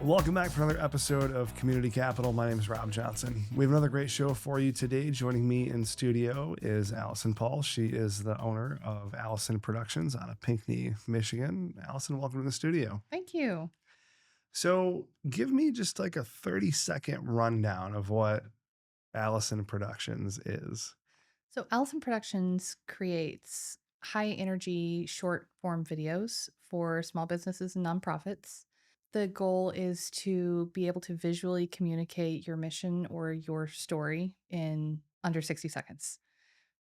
Welcome back for another episode of Community Capital. My name is Rob Johnson. We have another great show for you today. Joining me in studio is Alison Pol. She is the owner of Alison Productions out of Pinckney, Michigan. Alison, welcome to the studio. Thank you. So give me just like a 30-second rundown of what Alison Productions is. So, Alison Productions creates high energy short form videos for small businesses and nonprofits. The goal is to be able to visually communicate your mission or your story in under 60 seconds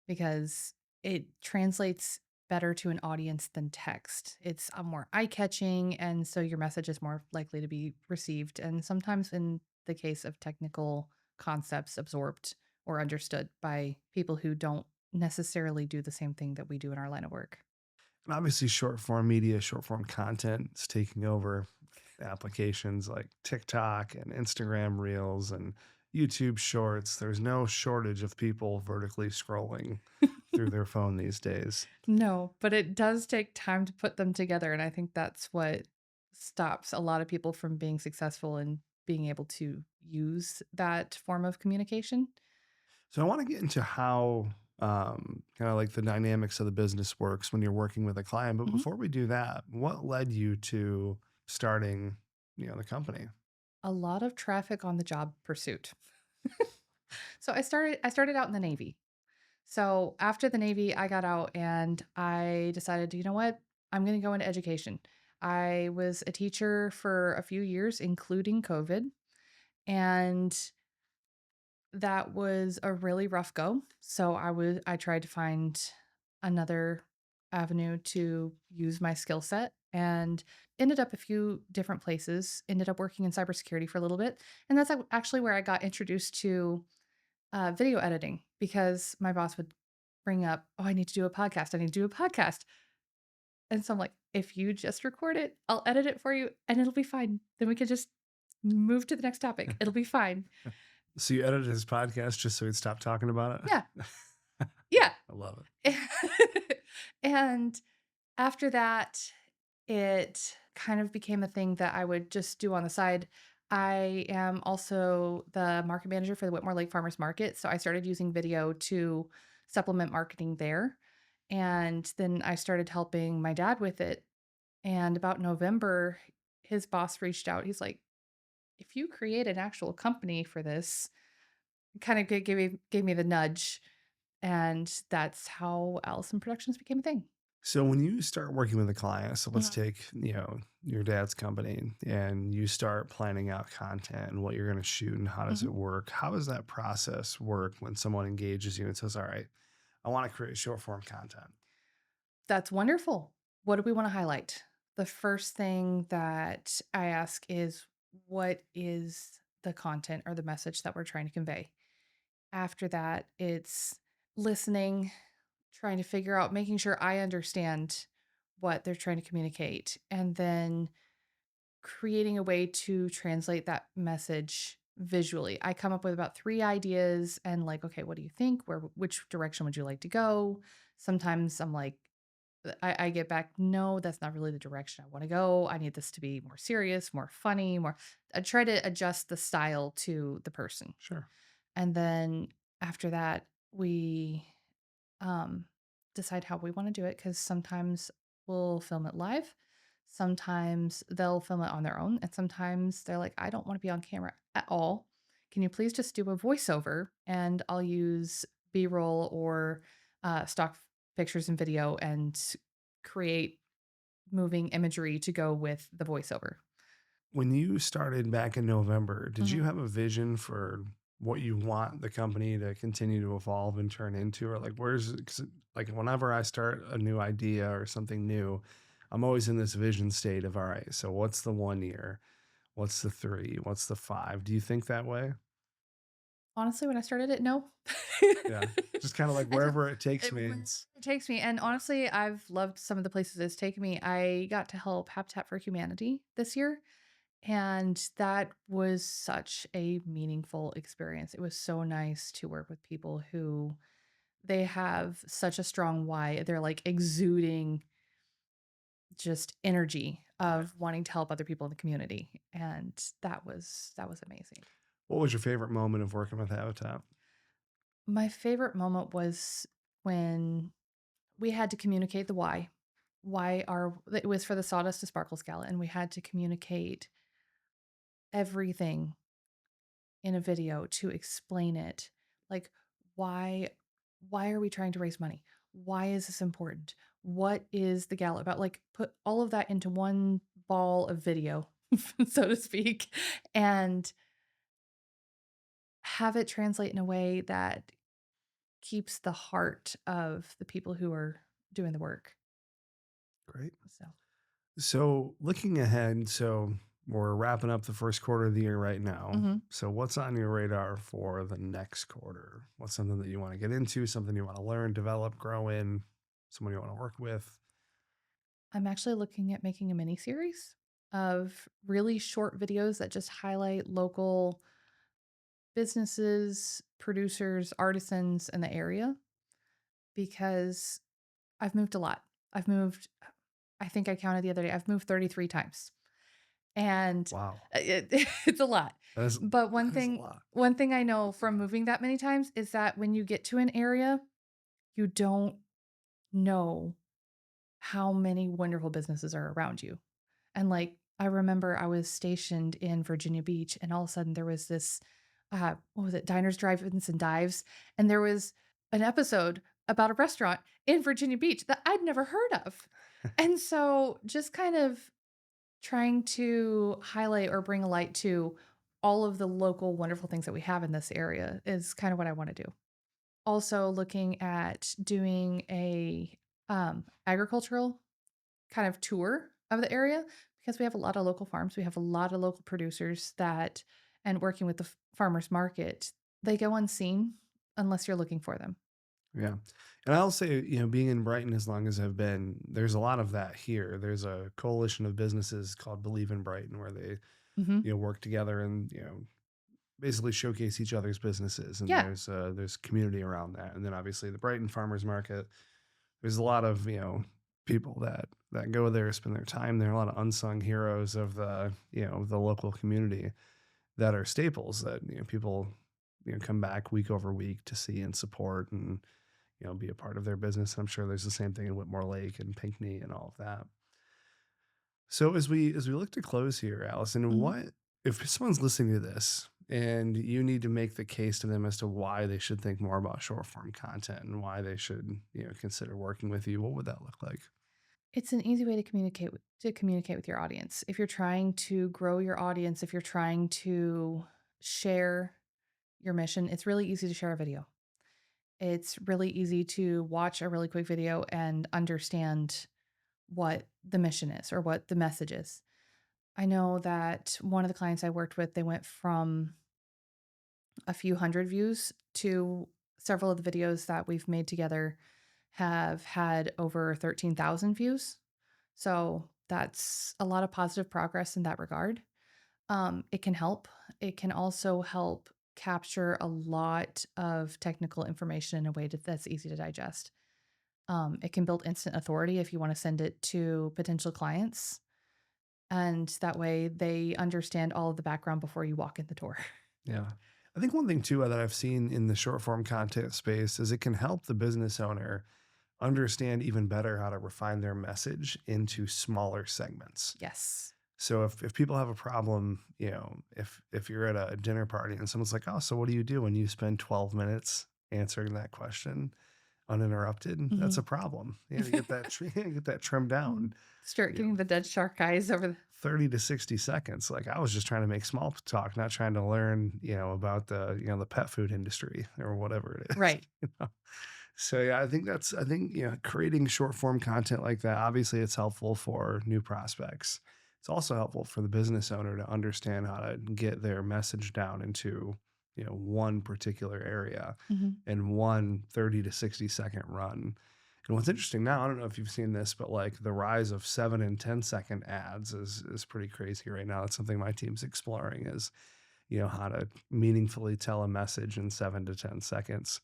because it translates better to an audience than text. It's more eye catching, and so your message is more likely to be received. And sometimes, in the case of technical concepts, absorbed or understood by people who don't necessarily do the same thing that we do in our line of work. And obviously short form media, short form content is taking over applications like TikTok and Instagram Reels and YouTube Shorts. There's no shortage of people vertically scrolling through their phone these days. No, but it does take time to put them together. And I think that's what stops a lot of people from being successful and being able to use that form of communication. So I want to get into how kind of like the dynamics of the business works when you're working with a client. But Mhm. before we do that, what led you to starting, the company? A lot of traffic on the job pursuit. So I started out in the Navy. So after the Navy, I got out and I decided, you know what? I'm going to go into education. I was a teacher for a few years, including COVID, and that was a really rough go. So I tried to find another avenue to use my skill set and ended up a few different places. Ended up working in cybersecurity for a little bit, and that's actually where I got introduced to video editing because my boss would bring up, "Oh, I need to do a podcast. I need to do a podcast." And so I'm like, "If you just record it, I'll edit it for you and it'll be fine. Then we can just move to the next topic. It'll be fine." So you edited his podcast just so he'd stop talking about Yeah. it? Yeah. I love it. And after that, it kind of became a thing that I would just do on the side. I am also the market manager for the Whitmore Lake Farmers Market. So I started using video to supplement marketing there. And then I started helping my dad with it. And about November, his boss reached out. He's like, "If you create an actual company for this," kind of gave me the nudge. And that's how Allison Productions became a thing. So when you start working with a client, so let's Mhm. take, your dad's company and you start planning out content and what you're going to shoot and how does Mhm. it work? How does that process work when someone engages you and says, all right, I want to create short form content? That's wonderful. What do we want to highlight? The first thing that I ask is, what is the content or the message that we're trying to convey? After that, it's listening, trying to figure out, making sure I understand what they're trying to communicate, and then creating a way to translate that message visually. I come up with about 3 ideas and like, okay, what do you think? Which direction would you like to go? Sometimes I'm like, I get back, no, that's not really the direction I want to go. I need this to be more serious, more funny, more. I try to adjust the style to the person. Sure. And then after that, we um, decide how we want to do it because sometimes we'll film it live. Sometimes they'll film it on their own. And sometimes they're like, "I don't want to be on camera at all. Can you please just do a voiceover?" And I'll use B roll or stock pictures and video and create moving imagery to go with the voiceover. When you started back in November, did Mhm. you have a vision for what you want the company to continue to evolve and turn into? Or like, like whenever I start a new idea or something new, I'm always in this vision state of, all right, so what's the 1 year? What's the 3? What's the 5? Do you think that way? Honestly, when I started it, no. Yeah. Just kind of like I don't wherever it takes me. wherever it takes me, and honestly, I've loved some of the places it's taken me. I got to help Habitat for Humanity this year, and that was such a meaningful experience. It was so nice to work with people who they have such a strong why. They're like exuding just energy of wanting to help other people in the community, and that was amazing. What was your favorite moment of working with Habitat? My favorite moment was when we had to communicate the why. Why our it was for the Sawdust to Sparkles Gala, and we had to communicate everything in a video to explain it. Like, why why are we trying to raise money? Why is this important? What is the gala about? Like, put all of that into one ball of video, so to speak, and have it translate in a way that keeps the heart of the people who are doing the work. Great. So, So looking ahead, so we're wrapping up the first quarter of the year right now. mhm. So what's on your radar for the next quarter? What's something that you want to get into, something you want to learn, develop, grow in, someone you want to work with? I'm actually looking at making a mini series of really short videos that just highlight local businesses, producers, artisans in the area because I've moved a lot. I've moved, I think I counted the other day, I've moved 33 times. And Wow. it's a lot. That is But one that is a thing lot. one thing I know from moving that many times is that when you get to an area, you don't know how many wonderful businesses are around you. And like I remember I was stationed in Virginia Beach and all of a sudden there was this what was it, Diners, Drive-ins and Dives, and there was an episode about a restaurant in Virginia Beach that I'd never heard of. And so just kind of trying to highlight or bring a light to all of the local wonderful things that we have in this area is kind of what I want to do. Also looking at doing a agricultural kind of tour of the area because we have a lot of local farms. We have a lot of local producers that, and working with the farmers market, they go unseen unless you're looking for them. Yeah. And I'll say, being in Brighton as long as I've been, there's a lot of that here. There's a coalition of businesses called Believe in Brighton where they, Hmm. work together and, basically showcase each other's businesses, and Yeah. there's community around that. And then obviously the Brighton Farmers Market, there's a lot of, people that go there, spend their time there, a lot of unsung heroes of the local community that are staples that, people, come back week over week to see and support and, be a part of their business. I'm sure there's the same thing in Whitmore Lake and Pinckney and all of that. So as we look to close here, Allison, Hmm. what if someone's listening to this and you need to make the case to them as to why they should think more about short form content and why they should, consider working with you, what would that look like? It's an easy way to communicate with your audience. If you're trying to grow your audience, if you're trying to share your mission, it's really easy to share a video. It's really easy to watch a really quick video and understand what the mission is or what the message is. I know that one of the clients I worked with, they went from a few hundred views to several of the videos that we've made together have had over 13,000 views. So that's a lot of positive progress in that regard. It can help. It can also help capture a lot of technical information in a way that's easy to digest. It can build instant authority if you want to send it to potential clients. And that way they understand all of the background before you walk in the door. Yeah. I think one thing too that I've seen in the short form content space is it can help the business owner understand even better how to refine their message into smaller segments. Yes. So if people have a problem, if you're at a dinner party and someone's like, "Oh, so what do you do when you spend 12 minutes answering that question uninterrupted?" That's Mhm. a problem. To get that get that trimmed down, Start you know, getting the dead shark eyes over the 30 to 60 seconds. Like I was just trying to make small talk, not trying to learn, about the pet food industry or whatever it is. right. you know? So yeah, I think creating short form content like that, obviously it's helpful for new prospects. It's also helpful for the business owner to understand how to get their message down into, one particular area Mhm. in one 30 to 60-second run. And what's interesting now, I don't know if you've seen this, but like the rise of 7 and 10 second ads is pretty crazy right now. That's something my team's exploring is, how to meaningfully tell a message in 7 to 10 seconds.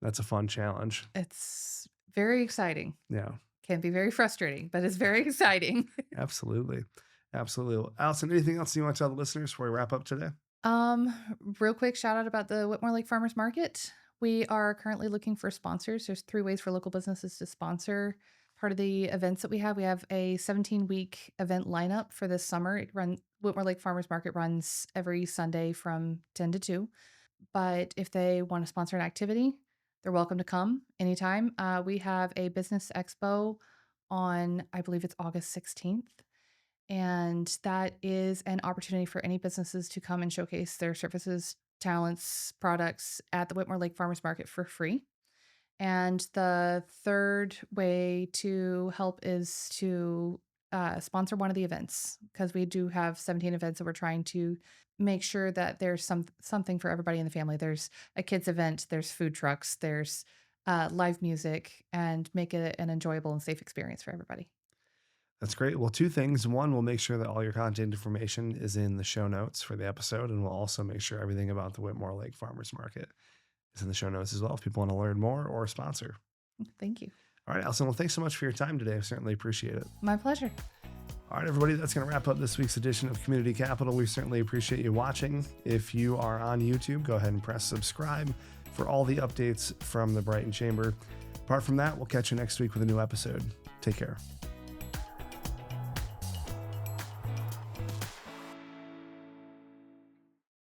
That's a fun challenge. It's very exciting. Yeah. Can be very frustrating, but it's very exciting. Absolutely. Absolutely. Well, Allison, anything else you want to tell the listeners before we wrap up today? Um, Real quick shout out about the Whitmore Lake Farmers Market. We are currently looking for sponsors. There's 3 ways for local businesses to sponsor part of the events that we have. We have a 17-week event lineup for this summer. Whitmore Lake Farmers Market runs every Sunday from 10 to 2. But if they want to sponsor an activity, they're welcome to come anytime. We have a business expo on, I believe it's August 16th. And that is an opportunity for any businesses to come and showcase their services, talents, products at the Whitmore Lake Farmers Market for free. And the third way to help is to sponsor one of the events because we do have 17 events that we're trying to make sure that there's something for everybody in the family. There's a kids event, there's food trucks, there's live music, and make it an enjoyable and safe experience for everybody. That's great. Well, two things. One, we'll make sure that all your content information is in the show notes for the episode, and we'll also make sure everything about the Whitmore Lake Farmers Market is in the show notes as well if people want to learn more or sponsor. Thank you. All right, Allison. Well, thanks so much for your time today. I certainly appreciate it. My pleasure. All right, everybody, that's going to wrap up this week's edition of Community Capital. We certainly appreciate you watching. If you are on YouTube, go ahead and press subscribe for all the updates from the Brighton Chamber. Apart from that, we'll catch you next week with a new episode. Take care.